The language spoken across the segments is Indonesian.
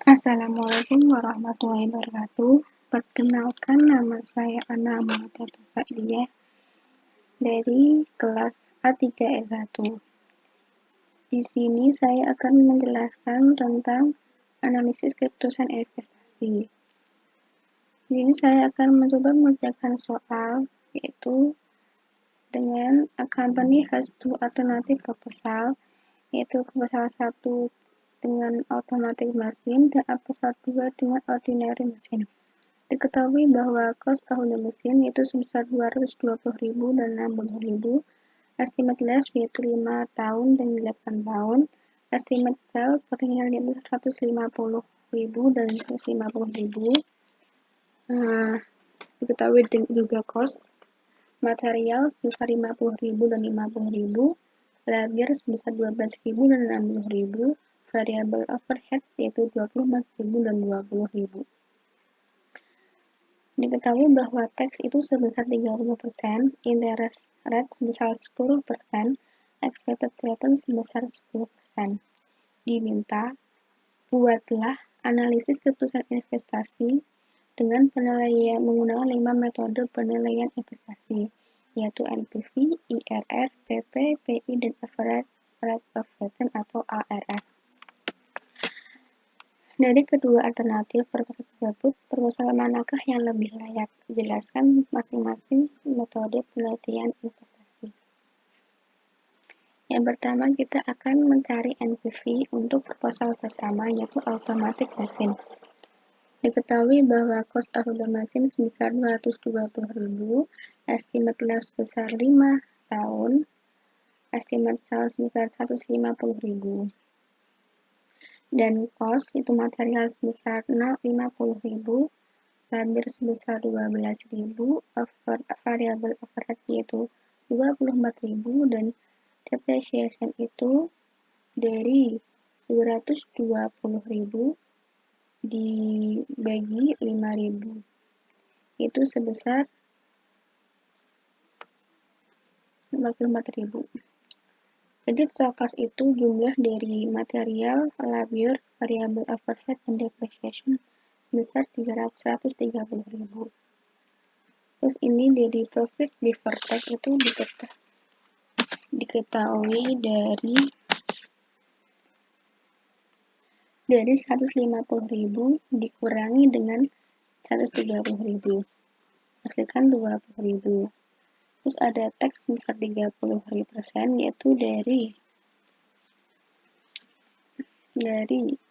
Assalamualaikum warahmatullahi wabarakatuh. Perkenalkan, nama saya Ana Muhammad Fadliyah dari kelas A3S1. Di sini saya akan menjelaskan tentang analisis keputusan investasi. Di sini saya akan mencoba mengerjakan soal, yaitu dengan a company has two alternative proposal, yaitu proposal 1 dengan automatic machine dan proposal 2 dengan ordinary machine. Diketahui bahwa cost of the machine yaitu sebesar 220.000 dan 60.000, estimate life yaitu 5 tahun dan 8 tahun, estimate sell per year yaitu 150.000 dan 150.000. Diketahui juga cost material sebesar 50.000 dan 50.000, labor sebesar 12.000 dan 60.000, variable overhead yaitu 24.000 dan 20.000. Diketahui bahwa tax itu sebesar 30%, interest rate sebesar 10%, expected return sebesar 10%. Diminta, buatlah analisis keputusan investasi dengan penilaian menggunakan 5 metode penilaian investasi, yaitu NPV, IRR, PP, PI, dan Average Rate of Return atau ARR. Dari kedua alternatif proposal tersebut, proposal manakah yang lebih layak? Jelaskan masing-masing metode penelitian investasi. Yang pertama, kita akan mencari NPV untuk proposal pertama, yaitu automatic machine. Diketahui bahwa cost of the machine sebesar 220.000, estimate life sebesar 5 tahun, estimate sell sebesar 150.000. Dan cost itu material sebesar 50.000, labor sebesar 12.000, variable overhead yaitu 24.000, dan depreciation itu dari 220.000 dibagi 5.000 itu sebesar 44.000. Jadi total cost itu jumlah dari material, labor, variable overhead, dan depreciation sebesar 130.000. Terus ini dari profit before tax itu diketahui dari 150.000 dikurangi dengan 130.000, hasilkan 20.000. Terus ada tax sebesar 30%, yaitu dari 30%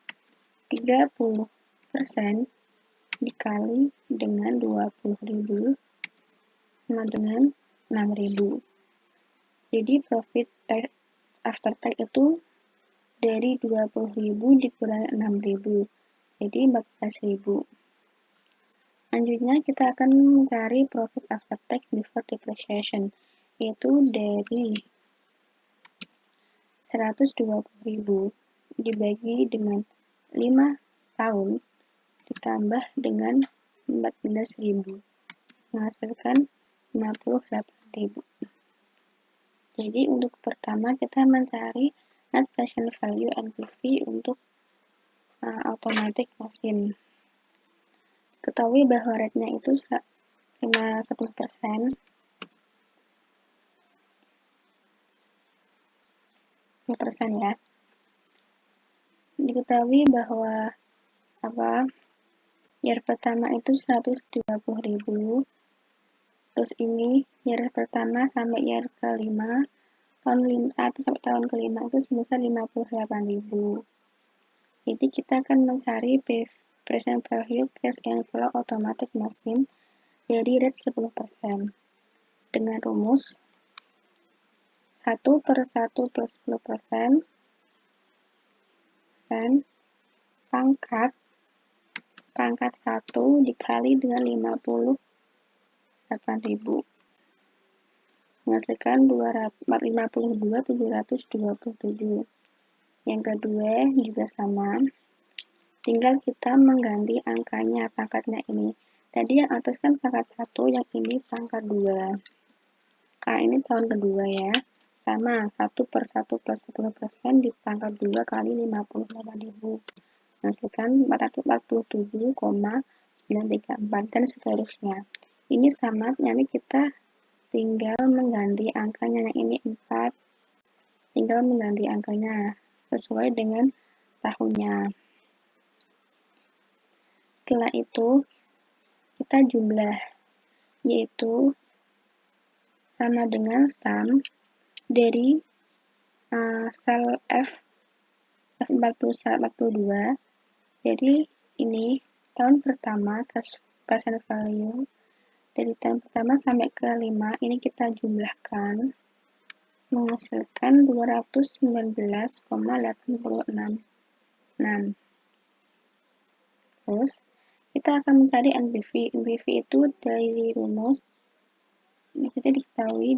dikali dengan 20.000 sama dengan 6.000. Jadi profit tax after tax itu dari 20.000 dikurangi 6.000, jadi 14.000. Selanjutnya kita akan mencari profit after tax before depreciation, yaitu dari 120.000 dibagi dengan 5 tahun ditambah dengan 14.000 menghasilkan 58.000. Jadi untuk pertama kita mencari net present value NPV untuk automatic machine. Ketahui bahwa rate-nya itu 10%. Ya. Diketahui bahwa year pertama itu 120.000. Terus ini year pertama sampai year kelima, tahun 1 sampai tahun kelima itu sebesar 58.000. Jadi kita akan mencari present value cash inflow automatic machine dari rate 10% dengan rumus 1/1 plus 10% pangkat 1 dikali dengan 58.000 menghasilkan 52.727. Yang kedua juga sama, tinggal kita mengganti angkanya, pangkatnya ini. Tadi yang atas kan pangkat 1, yang ini pangkat 2. Karena ini tahun kedua ya, sama 1/1 plus 10% di pangkat 2 kali 58.000 menghasilkan 447,934 dan seterusnya. Ini sama, nanti kita tinggal mengganti angkanya, yang ini 4, tinggal mengganti angkanya sesuai dengan tahunnya. Setelah itu kita jumlah, yaitu sama dengan sum dari sel F42. Jadi ini tahun pertama present value dari tahun pertama sampai ke 5 ini kita jumlahkan menghasilkan 219,866. Terus kita akan mencari NPV. NPV itu dari rumus ini kita diketahui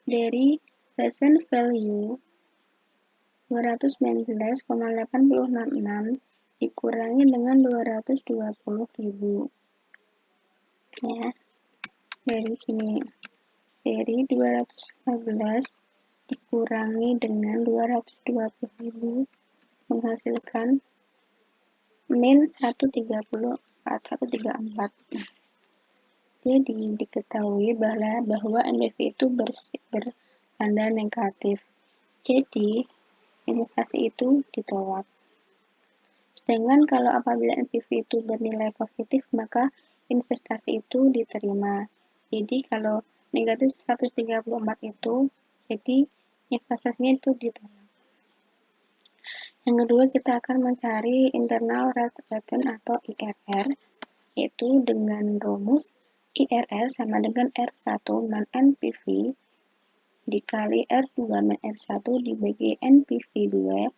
dari present value 219,866 dikurangi dengan 220.000. Ya, dari sini, dari 215 dikurangi dengan 220.000 menghasilkan min 134. Jadi diketahui bahwa NPV itu bertanda negatif. Jadi investasi itu ditolak. Sedangkan kalau apabila NPV itu bernilai positif, maka investasi itu diterima. Jadi kalau negatif 134 itu, jadi investasinya itu ditolak. Yang kedua, kita akan mencari internal rate return atau IRR, yaitu dengan rumus IRR sama dengan R1 min NPV dikali R2 min R1 dibagi NPV 2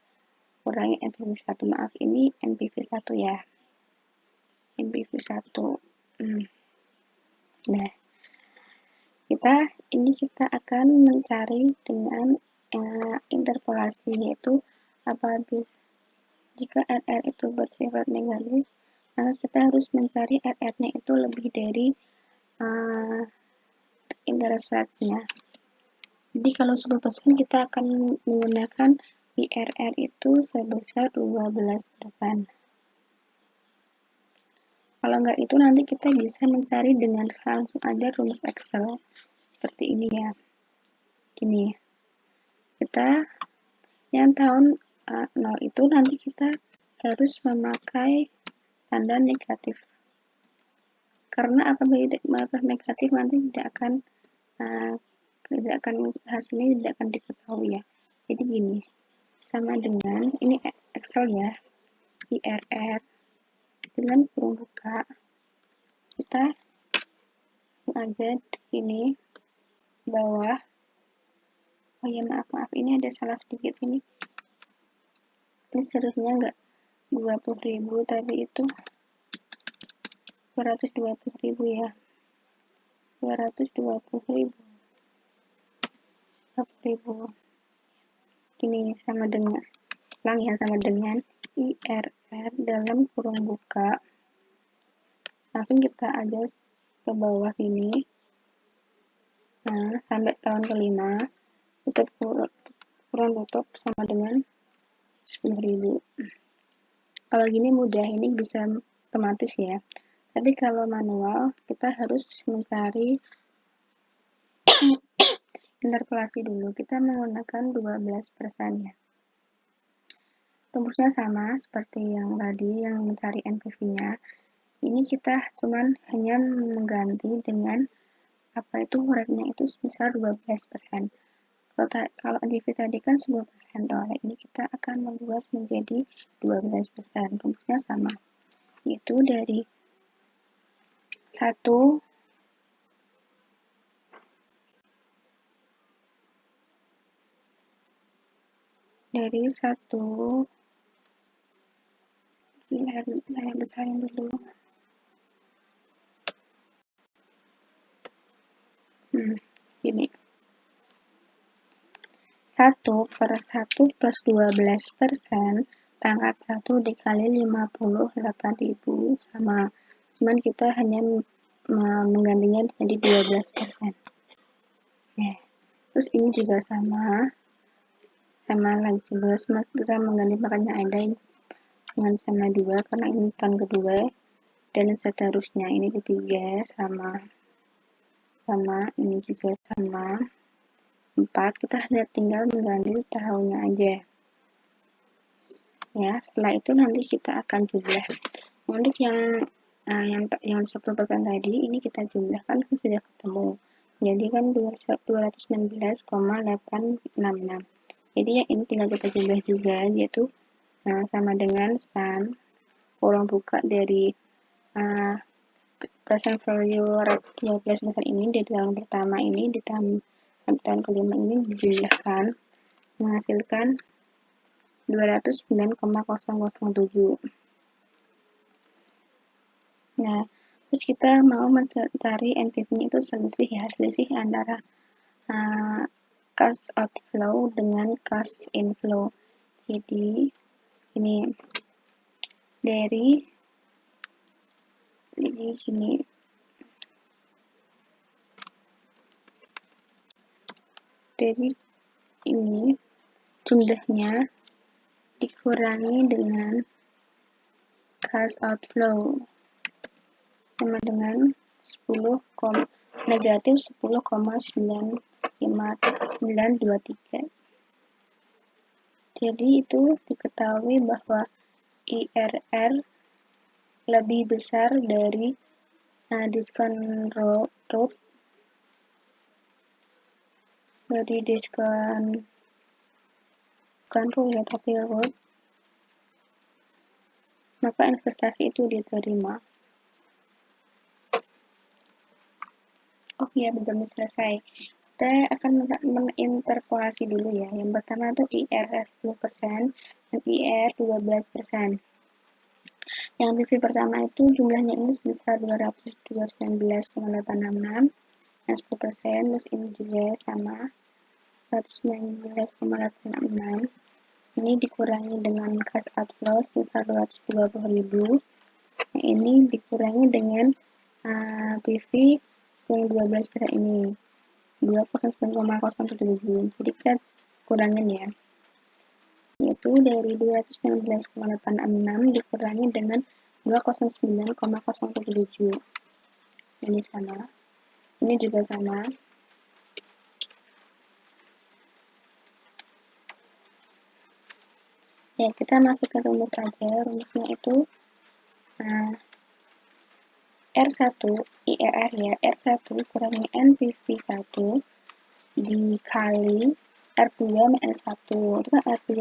kurangi NPV 1. Maaf, ini NPV 1 ya. NPV 1. Nah, kita akan mencari dengan interpolasi, yaitu apabila jika RR itu bersifat negatif, maka kita harus mencari RR-nya itu lebih dari interest rate-nya. Jadi kalau 10% kita akan menggunakan IRR itu sebesar 12%. Kalau enggak itu nanti kita bisa mencari dengan langsung aja rumus Excel seperti ini ya. Gini, kita yang tahun 0 itu nanti kita harus memakai tanda negatif. Karena apabila negatif nanti hasilnya tidak akan diketahui ya. Jadi gini, sama dengan ini Excel ya, IRR dengan kurung buka, kita aja ini bawah. Oh ya, maaf, ini ada salah sedikit, ini seharusnya enggak 20.000 tapi itu 220.000 ya, 220.000 ini sama dengan IRR dalam kurung buka, langsung kita aja ke bawah ini. Nah, sampai tahun kelima kurang tutup sama dengan 10.000. Kalau gini mudah, ini bisa otomatis ya. Tapi kalau manual kita harus mencari interpolasi dulu. Kita menggunakan 12% ya. Rumusnya sama seperti yang tadi, yang mencari NPV-nya. Ini kita hanya mengganti dengan rate-nya itu sebesar 12%. Kalau NPV tadi kan 10%, ini kita akan membuat menjadi 12%. Rumusnya sama, yaitu dari 1 saya besarin dulu. Gini, 1/1 plus 12% pangkat 1 dikali 58.000 sama. Cuman kita hanya menggantinya menjadi 12%. Terus ini juga sama. sama lagi juga kita mengganti makanya ada dengan sama 2 karena ini tahun kedua, dan seterusnya ini ketiga sama ini juga sama 4, kita hanya tinggal mengganti tahunnya aja ya. Setelah itu nanti kita akan jumlah untuk yang 10% tadi ini kita jumlahkan kan sudah ketemu, jadi kan 219,866. Jadi yang ini tinggal kita jumlah juga, yaitu sama dengan sum kurang buka dari present value rate 13% ini di tahun pertama ini di tahun kelima ini dijumlahkan menghasilkan 209,007. Nah, terus kita mau mencari NPV-nya itu selisih antara cash outflow dengan cash inflow. Jadi ini dari sini dari ini jumlahnya dikurangi dengan cash outflow sama dengan negatif 10,953. Jadi itu diketahui bahwa IRR lebih besar dari discount rate dari discount ya tapi rate, maka investasi itu diterima. Ya, belum selesai. Kita akan menginterpolasi dulu ya. Yang pertama itu IRR 10% dan IR 12%. Yang PV pertama itu jumlahnya ini sebesar 219,866 dan 10%, terus ini juga sama 119,866. Ini dikurangi dengan cash outflow sebesar 220.000. Ini dikurangi dengan PV yang 12% ini 209,007. Jadi kita kurangin ya, yaitu dari 219,866 dikurangi dengan 209,007. Ini sama, ini juga sama. Ya, kita masukkan rumus aja. Rumusnya itu R1 IRR ya, R1 kurangi NPV1 dikali R2 minus 1. Itu kan R2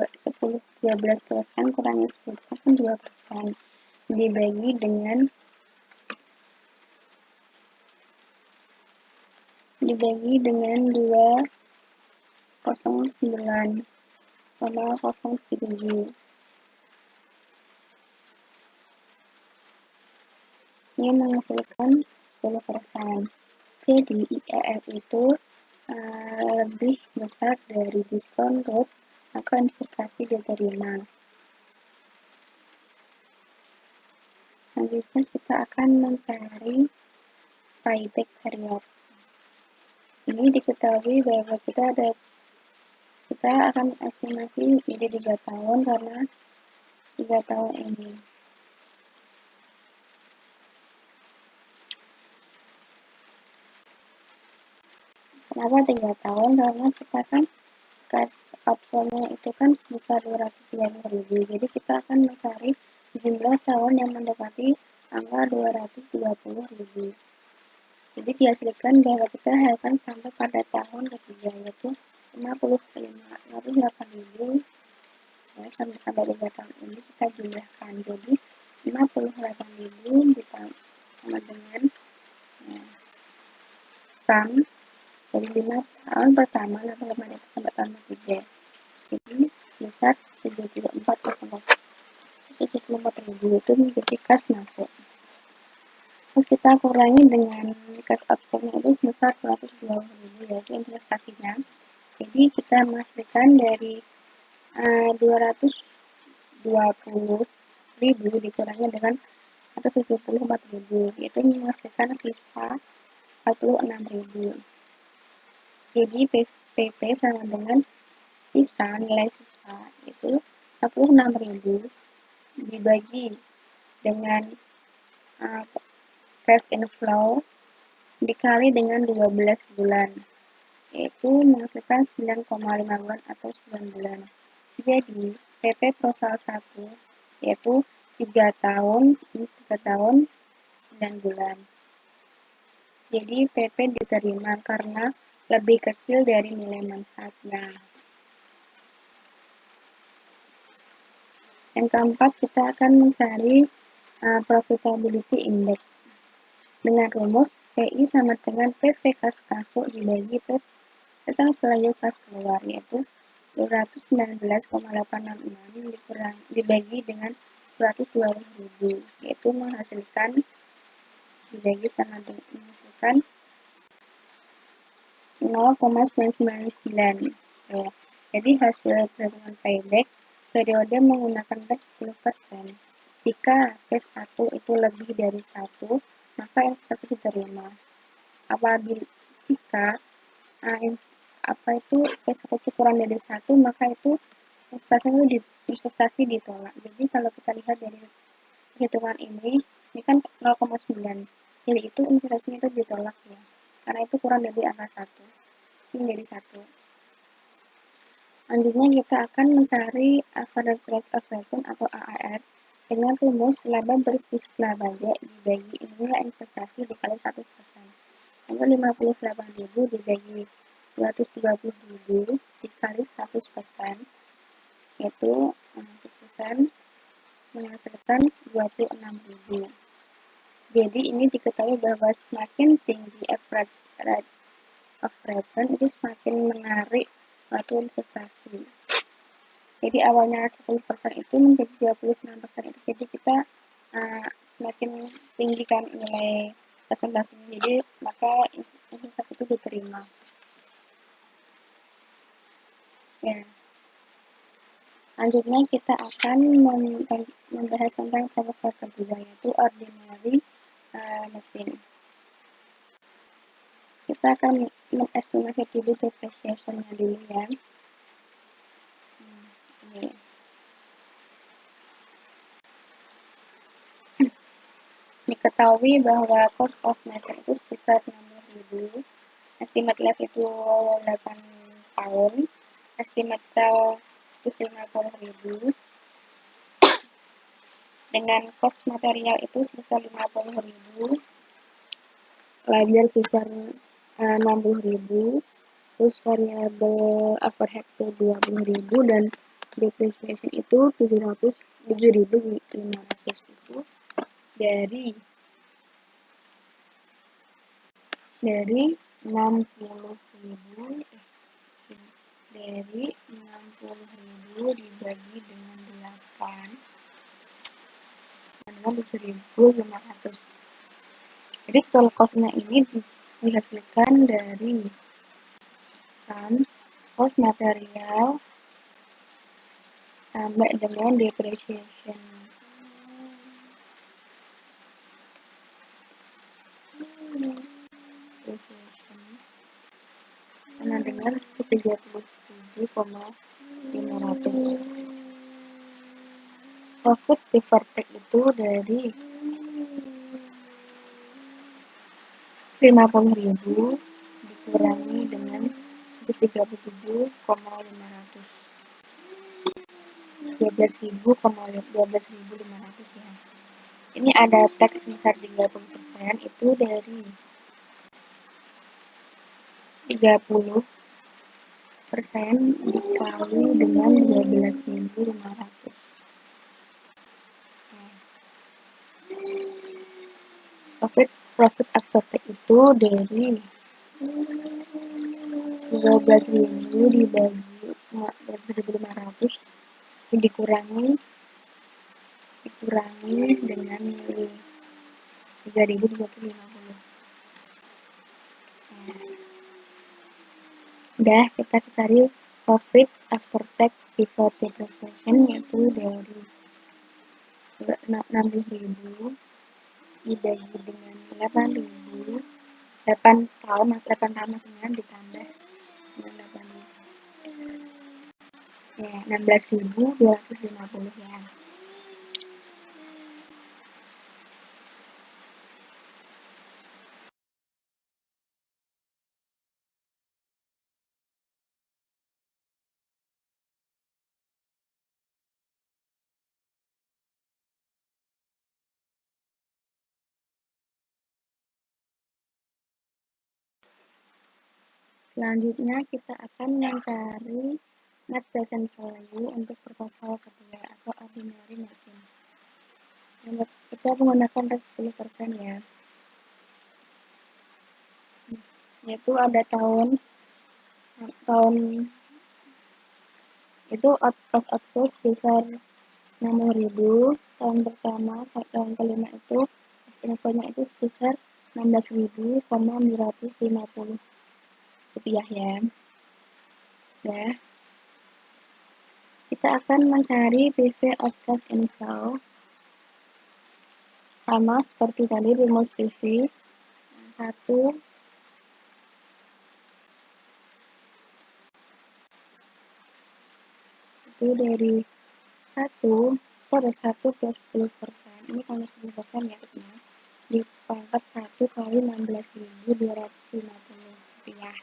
12% kurangi 10% kan 2%. Dibagi dengan 209,007. Ini menghasilkan 10%. Jadi IRR itu lebih besar dari diskon rate, maka investasi diterima. Selanjutnya kita akan mencari payback period. Ini diketahui bahwa kita akan estimasi ini 3 tahun karena 3 tahun ini. Kenapa 3 tahun? Karena kita kan cash outflow-nya itu kan sebesar 220.000. Jadi kita akan mencari jumlah tahun yang mendekati angka 220.000. Jadi dihasilkan bahwa kita akan sampai pada tahun ketiga, yaitu 58.000 ya, sampai 3 tahun ini kita jumlahkan. Jadi 58.000 ditambah sama dengan sum dari 5 tahun pertama sampai tahun ketiga. Jadi besar 74.000 itu menjadi kas masuk. Terus kita kurangi dengan cash outflow-nya itu sebesar 220.000, yaitu investasinya. Jadi kita menghasilkan dari 220.000 dikurangi dengan 174.000, yaitu menghasilkan sisa 46.000. Jadi PP sama dengan nilai sisa itu 46.000 dibagi dengan cash inflow dikali dengan 12 bulan, yaitu menghasilkan 9,5 bulan atau 9 bulan. Jadi, PP Prosal 1 yaitu 3 tahun, 9 bulan. Jadi, PP diterima karena lebih kecil dari nilai manfaatnya. Yang keempat, kita akan mencari profitability index. Dengan rumus PI sama dengan PV kas masuk dibagi present value kas keluar, yaitu 219,866 dibagi dengan 220.000, yaitu menghasilkan dibagi sama dengan menghasilkan 0,999. Ya. Jadi hasil perhitungan payback periode menggunakan batch 10%. Jika P1 itu lebih dari 1, maka investasi diterima. Apabila jika P1 itu kurang dari 1, maka itu investasi ditolak. Jadi kalau kita lihat dari perhitungan ini kan 0,9. Jadi itu investasinya itu ditolak ya. Karena itu kurang dari angka 1. Ini jadi 1. Selanjutnya kita akan mencari average rate of return atau ARR dengan rumus laba bersih setelah pajak dibagi nilai investasi dikali 100%. Yaitu 58.000 dibagi 220.000 dikali 100%, yaitu 100% menghasilkan 26.000. Jadi ini diketahui bahwa semakin tinggi average rate of return itu semakin menarik suatu investasi. Jadi awalnya 10% itu menjadi 26% itu, jadi kita semakin tinggi kan nilai presentasinya, jadi maka investasi itu diterima. Ya. Selanjutnya kita akan membahas tentang proposal kedua, yaitu ordinary mesin. Kita akan mengestimasi dulu depreciation-nya dulu ya. Ini. Diketahui bahwa cost of mesin itu sebesar 60.000, estimate life itu 8 tahun, estimate sell 150.000, dengan cost material itu sebesar 50.000, labor sebesar 60.000, terus variable overhead itu 20.000, dan depreciation itu 7.500 itu dari 60.000 dibagi dengan 8 dengan 7.500. Jadi total cost-nya ini dihasilkan dari sum cost material tambah dengan depreciation. Sama dengan 37.500. Profit before tax itu dari 50.000 dikurangi dengan 137.500. 12.500 ya. Ini ada tax sebesar 30%, itu dari 30% dikali dengan 12.500. Profit after tax itu dari 12.000 dibagi 1.500 dikurangi dengan 3.250. Udah, kita cari profit after tax before depreciation, yaitu dari 60.000 dibagi dengan 8.000, 8 tahun maksudnya ditambah dengan 8.000. Ya, 16.250 ya. Selanjutnya kita akan mencari net present value untuk proposal kedua atau ordinary margin. Kita menggunakan rate 10% ya. Yaitu ada tahun itu cost sebesar 60.000, tahun pertama tahun kelima itu infonya itu sebesar 16.950 rupiah ya. Nah, kita akan mencari PV of cost inflow sama seperti tadi rumus PV. Satu itu dari 1 plus 10%, ini kalau 10% ya dipangkat 1 kali 16.250 rupiah.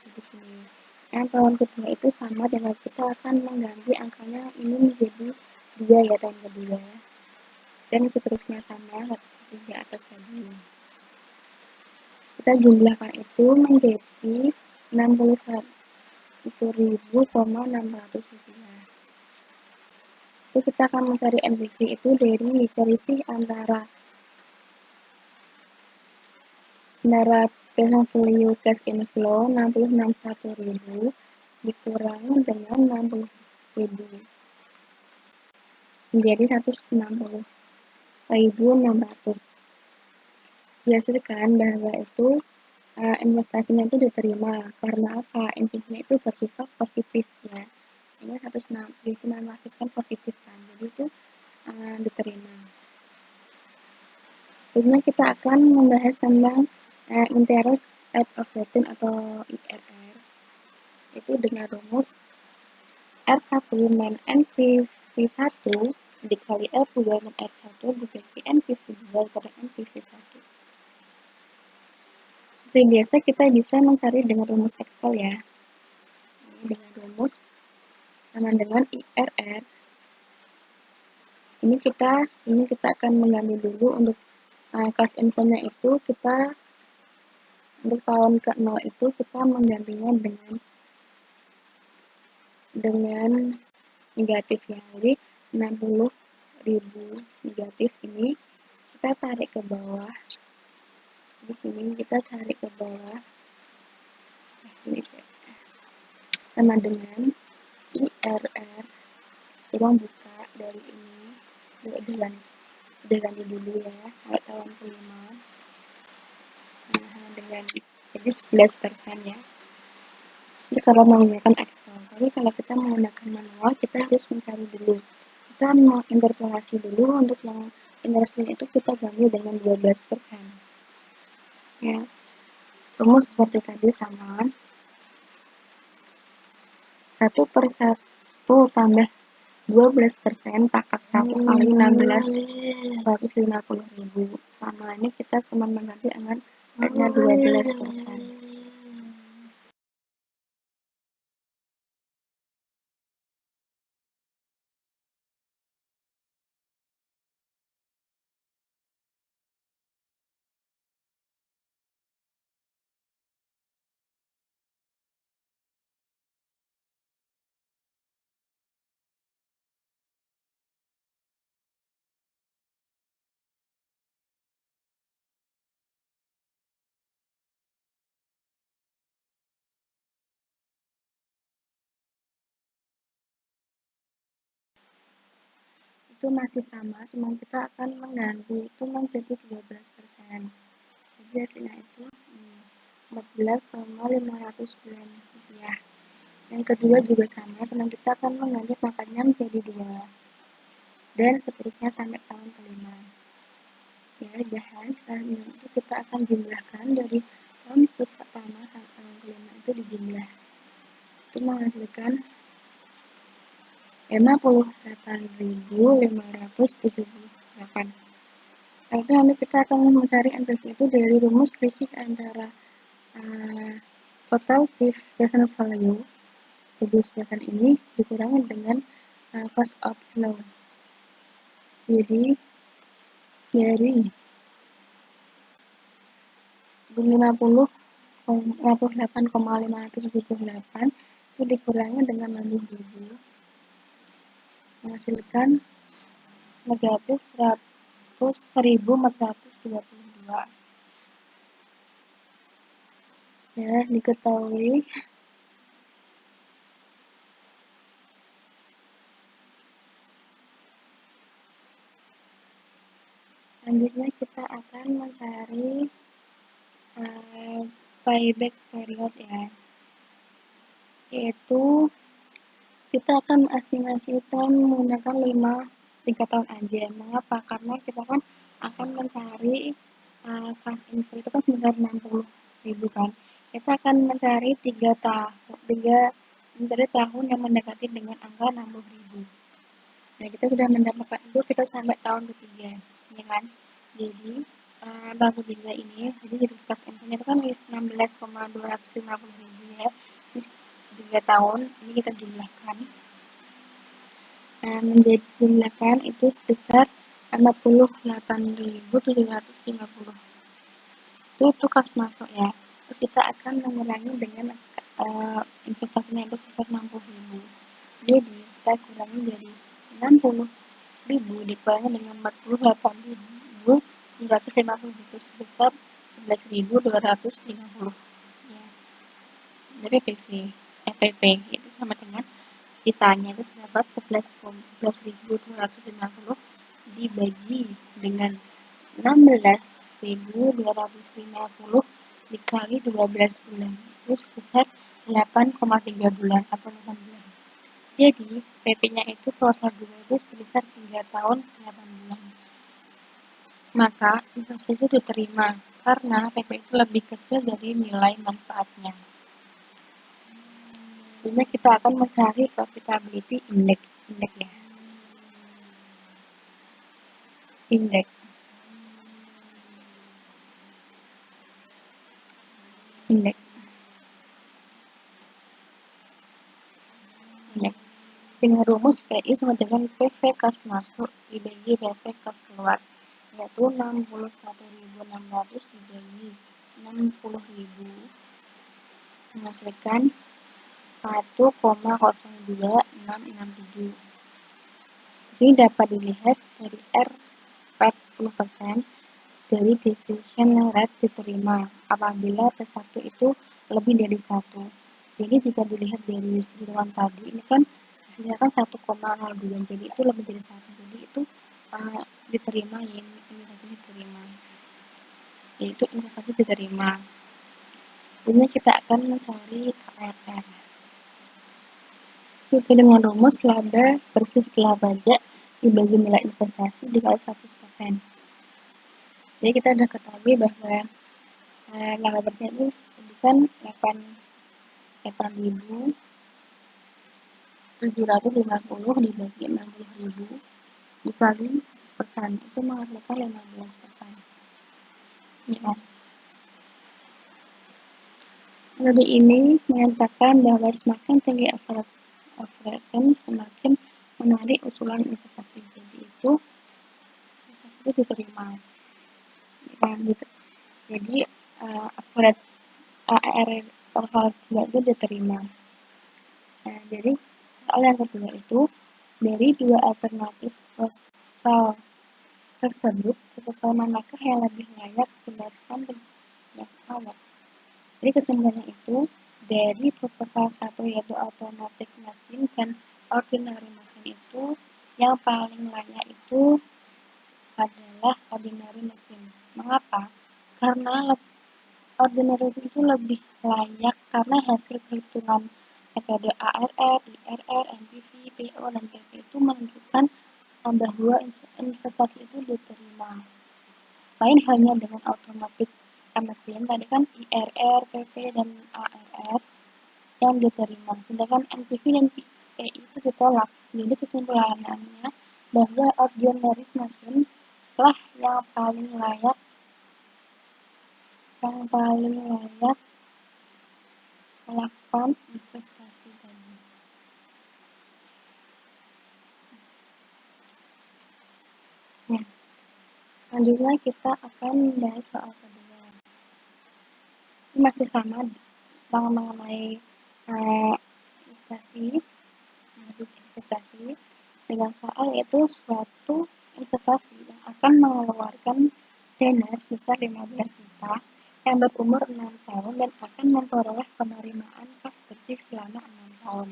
Begini. Yang tahun kedua itu sama dengan kita akan mengganti angkanya ini menjadi 2 ya tahun kedua. Dan seterusnya sama seperti di atas tadi. Kita jumlahkan itu menjadi 61.600 rupiah. Itu kita akan mencari NPV itu dari selisih antara present value cash inflow 66.100 dikurangi dengan 60.000 menjadi 160.600. Dihasilkan bahwa itu investasinya itu diterima karena apa? NPV-nya itu bersifat positif ya. Ini 160.600 kan positif kan, jadi itu diterima. Selanjutnya kita akan membahas tentang interest rate of return atau IRR, itu dengan rumus R1 min NPV1 dikali R2 min R1 dibagi NPV2 pada NPV1. Seperti biasa kita bisa mencari dengan rumus Excel ya. Ini dengan rumus sama dengan IRR. Ini kita akan mengambil dulu untuk kelas infonya itu kita untuk tahun ke-0 itu kita menggantinya dengan negatif ya. Jadi 60.000 negatif ini kita tarik ke bawah. Di sini kita tarik ke bawah. Ini sama dengan IRR. Uang buka dari ini udah ganti dulu ya kalau tahun kelima. Dengan jadi 11% ya. Ini kalau menggunakan Excel. Tapi kalau kita menggunakan manual, kita harus mencari dulu. Kita menginterpolasi dulu untuk yang investment itu kita ganti dengan 12%. Ya. Rumus seperti tadi sama. 1/1 tambah 12% pangkat 1 kali 16.150.000. Sama ini kita cuma mengganti dengan rate-nya 12%. Itu masih sama, cuma kita akan mengganti itu menjadi 12%. Jadi hasilnya itu 14,509 rupiah. Yang kedua juga sama, karena kita akan mengganti pangkatnya menjadi 2 dan seterusnya sampai tahun kelima. Ya, dan itu kita akan jumlahkan dari tahun pertama sampai tahun kelima itu dijumlah. Itu menghasilkan 58.578. Nah, itu nanti kita akan mencari NPV itu dari rumus selisih antara total present value present ini dikurangi dengan cost of flow. Jadi dari 58,578 itu dikurangi dengan 60.000 menghasilkan negatif 100.422. Ya, diketahui selanjutnya kita akan mencari payback period ya, yaitu kita akan estimasikan menggunakan 3 tahun aja. Mengapa? Karena kita kan akan mencari cash inflow itu kan sebesar 60.000 kan. Kita akan mencari 3 tahun yang mendekati dengan angka 60.000. Nah, kita sudah mendapatkan itu, kita sampai tahun ketiga, ya kan? Jadi tahun ketiga ini, jadi cash inflow-nya itu kan 16,250.000 ya. Ini 3 tahun, ini kita jumlahkan. Menjadi jumlahkan itu sebesar 48.750. Itu kas masuk ya. Terus kita akan mengurangi dengan investasinya itu sebesar 60.000. Jadi kita kurangi dari 60.000 dikurangi dengan 48.750 itu sebesar 11.250 ya. Dari FPP itu sama dengan sisanya itu dapat 11.250 dibagi dengan 16.250 dikali 12 bulan itu sebesar 8,3 bulan atau 8 bulan. Jadi PP-nya itu kuartal 2 itu sebesar 3 tahun 8 bulan. Maka investasi itu diterima karena PP itu lebih kecil dari nilai manfaatnya. Selanjutnya kita akan mencari profitability index ya. Indeks dengan rumus PI sama dengan PV kas masuk dibagi PV kas keluar, yaitu 61.600 dibagi 60.000 menghasilkan 1,02667. Ini dapat dilihat dari R PET 10% dari decision rate diterima apabila P1 itu lebih dari 1. Jadi jika dilihat dari hitungan tadi, ini kan hasilnya kan 1,02, jadi itu lebih dari 1. Jadi itu diterima ya, investasi diterima. Yaitu investasi diterima. Ini kita akan mencari ARR. Itu dengan rumus laba versus setelah pajak dibagi nilai investasi dikali 100%. Jadi kita sudah ketahui bahwa laba bersih itu kan 8.750 dibagi 60.000 dikali 100% itu menghasilkan 15%. Ya. Studi ini menyatakan bahwa semakin tinggi average return semakin menarik usulan investasi. Jadi itu investasi itu diterima. Jadi average ARR total itu diterima. Nah, jadi soal yang kedua itu dari dua alternatif proposal tersebut, proposal manakah yang lebih layak dijelaskan yang awal. Jadi kesimpulannya itu dari proposal 1 yaitu automatic machine dan ordinary machine itu yang paling layak itu adalah ordinary machine. Mengapa? Karena ordinary machine itu lebih layak karena hasil perhitungan metode ARR, IRR, NPV, PO, dan PP itu menunjukkan bahwa investasi itu diterima. Lain halnya dengan automatic machine, tadi kan IRR, PP, dan ARR yang diterima. Sedangkan NPV dan itu ditolak. Jadi kesimpulannya bahwa ordinary machine lah yang paling layak melakukan investasi tadi. Nah, selanjutnya kita akan membahas soal kedua. Ini masih sama mengenai investasi dengan soal yaitu suatu investasi yang akan mengeluarkan dana sebesar 15 juta yang berumur 6 tahun dan akan memperoleh penerimaan kas bersih selama 6 tahun.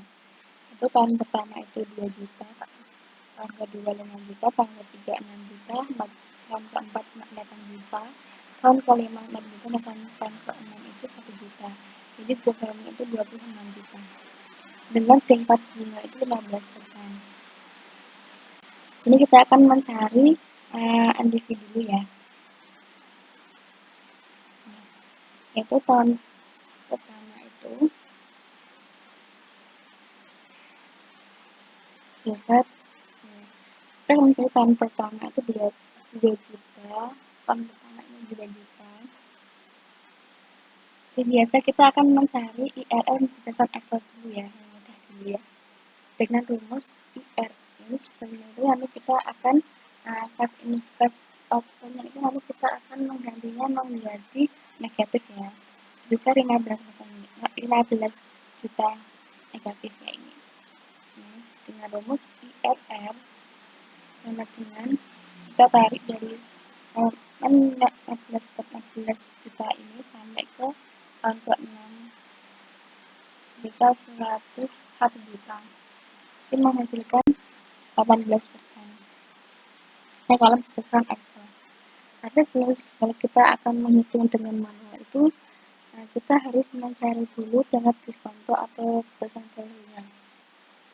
Itu tahun pertama itu 2 juta, tahun kedua 5 juta, tahun ketiga 6 juta, tahun keempat 8 juta, tahun kelima 6 juta, dan tahun keenam itu 1 juta. Jadi totalnya itu 26 juta. Dengan tingkat bunga itu 15%. Ini kita akan mencari individu dulu ya. Yaitu tahun pertama itu sebesar kita mencari tahun pertama itu 2 juta, tahun pertama ini 2 juta. Jadi biasa kita akan mencari IRR berdasarkan Excel dulu ya, yang mudah dulu ya. Dengan rumus IR ini sebenarnya itu nanti kita akan pas invest outcome itu nanti kita akan menggantinya menjadi negatif ya, sebesar 15 juta negatifnya ini. Dengan rumus IRR sama dengan kita tarik dari 14 juta ini sampai ke tahun ke-6 sebesar 101 juta. Ini menghasilkan 18%. Nah, kalau berdasarkan Excel. Tapi kalau kita akan menghitung dengan manual itu, kita harus mencari dulu tingkat diskonto atau persen value-nya.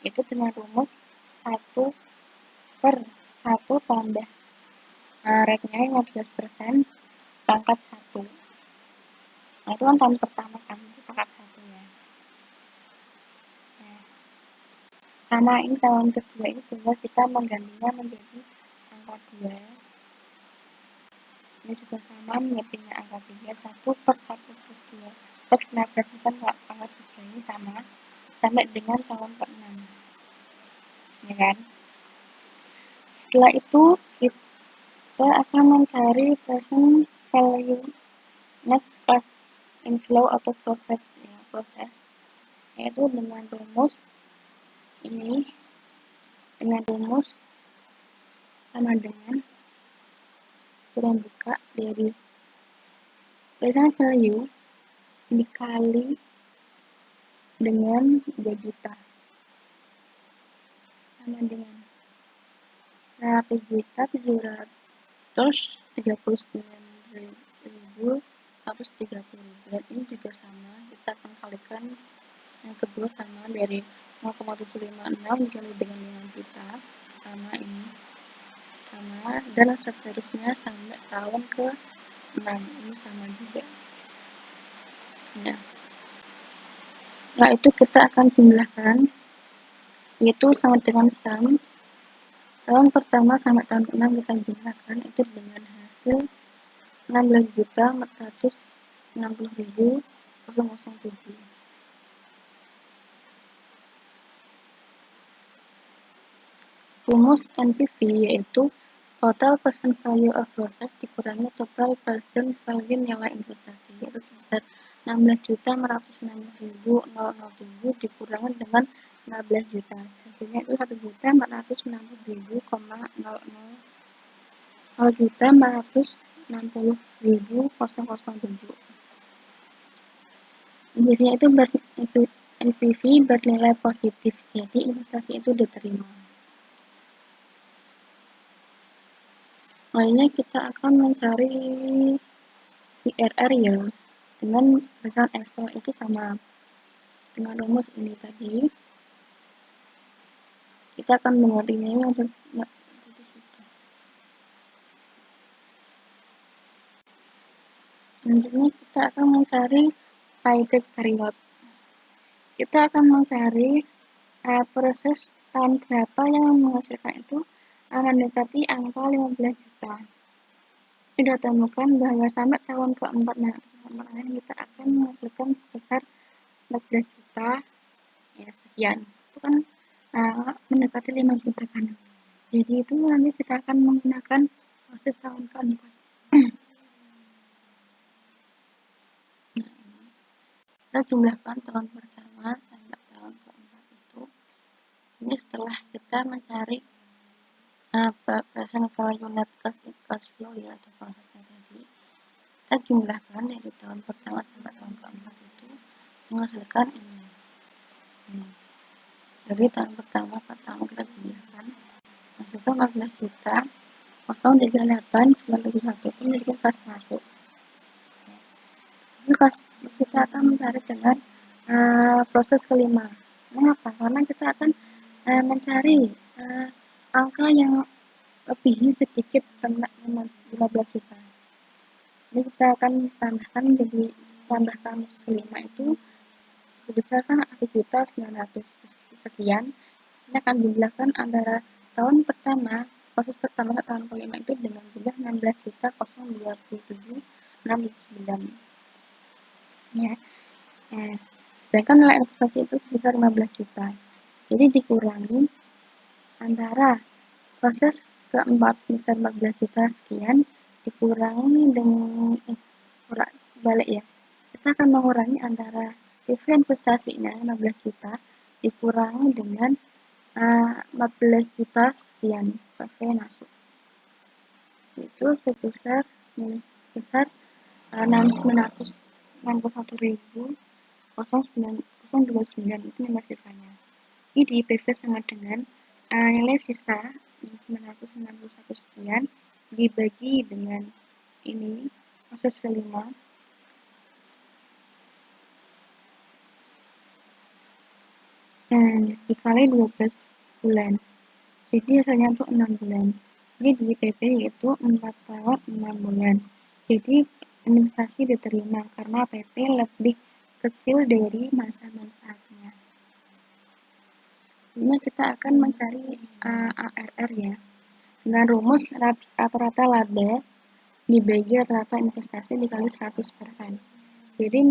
Itu dengan rumus 1/1 tambah rate-nya 15% pangkat 1. Nah, itu kan tahun pertama kan, itu pangkat 1 ya. Nah, sama ini tahun kedua ini tinggal kita menggantinya menjadi angka 2. Ini juga sama menyetingnya angka 3, 1/1 plus 2 plus 15% pangkat 3 ini sama sampai dengan tahun ke-6 ya kan. Setelah itu kita akan mencari present value next cash inflow atau proses yaitu dengan rumus sama dengan kita buka dari present value dikali dengan 2 juta sama dengan 100.739.130. Dan ini juga sama, kita akan kalikan yang kedua sama dari 0,756 dikali dengan 5 juta sama ini sama, dan seterusnya sampai tahun ke-6 ini sama juga ya. Nah, itu kita akan jumlahkan, yaitu sama dengan sum tahun pertama sampai tahun ke-6 kita jumlahkan itu dengan hasil 16.460.007. Rumus NPV yaitu total present value of project dikurangi total present value nilai investasi, yaitu sebesar 16.460.007 dikurangi dengan 15 juta. Hasilnya itu 1.460.007. Biasanya itu NPV bernilai positif, jadi investasi itu diterima. Lainnya kita akan mencari IRR ya, dengan berdasarkan Excel itu sama dengan rumus ini tadi. Kita akan mengertinya yang selanjutnya kita akan mencari payback period. Kita akan mencari proses tahun berapa yang menghasilkan itu mendekati angka 15 juta. Sudah temukan bahwa sampai tahun keempat kita akan menghasilkan sebesar 14 juta ya sekian. Itu kan mendekati 5 juta kan. Jadi itu nanti kita akan menggunakan proses tahun keempat. Nah, ini kita jumlahkan tahun pertama sampai tahun keempat itu. Ini setelah kita mencari present value net cash flow ya atau konsepnya tadi. Kita jumlahkan dari tahun pertama sampai tahun keempat itu menghasilkan ini. Jadi tahun pertama kita jumlahkan menghasilkan 14 juta 038 itu menjadi kas masuk. Jadi kita akan mencari dengan proses kelima. Mengapa? Karena kita akan mencari angka yang lebih sedikit tentang 15 juta. Jadi kita akan tambahkan kelima itu sebesar kan 1.900 sekian. Kita akan jumlahkan antara tahun pertama, proses pertama ke tahun kelima itu dengan jumlah 16.027.609. Ya. Sedangkan nilai investasi itu sebesar 15 juta. Jadi dikurangi antara proses keempat sebesar 14 juta sekian dikurangi dengan balik ya. Kita akan mengurangi antara PV investasinya 15 juta dikurangi dengan 14 juta sekian PV masuk. Itu sebesar 961.029 itu nilai sisanya. Jadi PV sama dengan nilai sisa 961 sekian dibagi dengan ini proses kelima dikali 12 bulan. Jadi hasilnya itu 6 bulan. Jadi PP itu 4 tahun 6 bulan. Jadi investasi diterima karena PP lebih kecil dari masa manfaatnya. Ini kita akan mencari ARR ya. Dengan rumus rata-rata laba dibagi rata-rata investasi dikali 100%. Jadi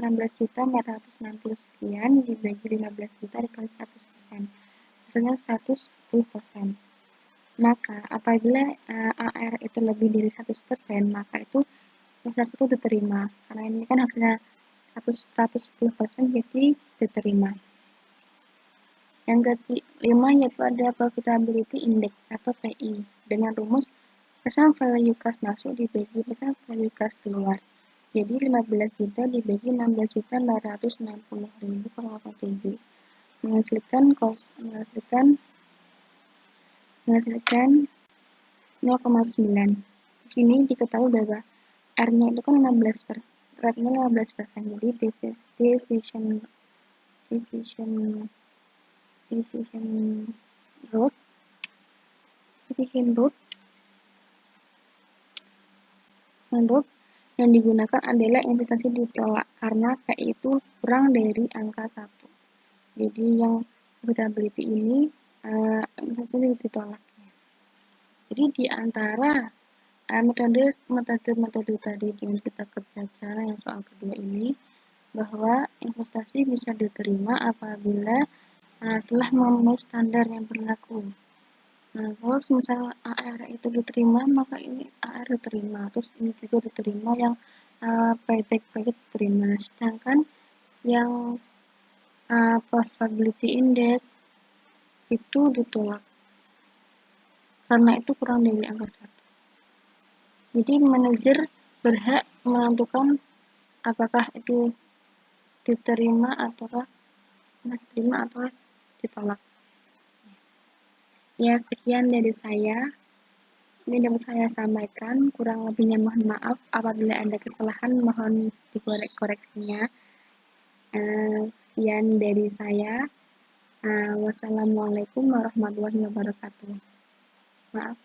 16.460 sekian dibagi 15 juta dikali 100%. Hasilnya 110%. Maka apabila AR itu lebih dari 100%, maka itu investasi itu diterima. Karena ini kan hasilnya 110% jadi diterima. Yang kelima yaitu ada profitability index atau PI dengan rumus present value cash masuk dibagi present value cash keluar. Jadi 15 juta dibagi 16.460.000,7 menghasilkan 0,9. Di sini diketahui bahwa R-nya itu kan 15%, rate-nya 15%. Jadi decision root yang digunakan adalah investasi ditolak karena PI itu kurang dari angka 1. Jadi yang profitability ini investasi ditolak. Jadi di antara metode tadi yang kita kerjakan yang soal kedua ini bahwa investasi bisa diterima apabila telah memenuhi standar yang berlaku. Nah, kalau misal AR itu diterima, maka ini AR diterima. Terus ini juga diterima yang payback diterima. Sedangkan yang profitability index itu ditolak. Karena itu kurang dari angka 1. Jadi manajer berhak menentukan apakah itu diterima ataukah ditolak. Ya, sekian dari saya. Ini dapat saya sampaikan, kurang lebihnya mohon maaf. Apabila ada kesalahan, mohon dikoreksinya. Sekian dari saya. Wassalamualaikum warahmatullahi wabarakatuh. Maaf.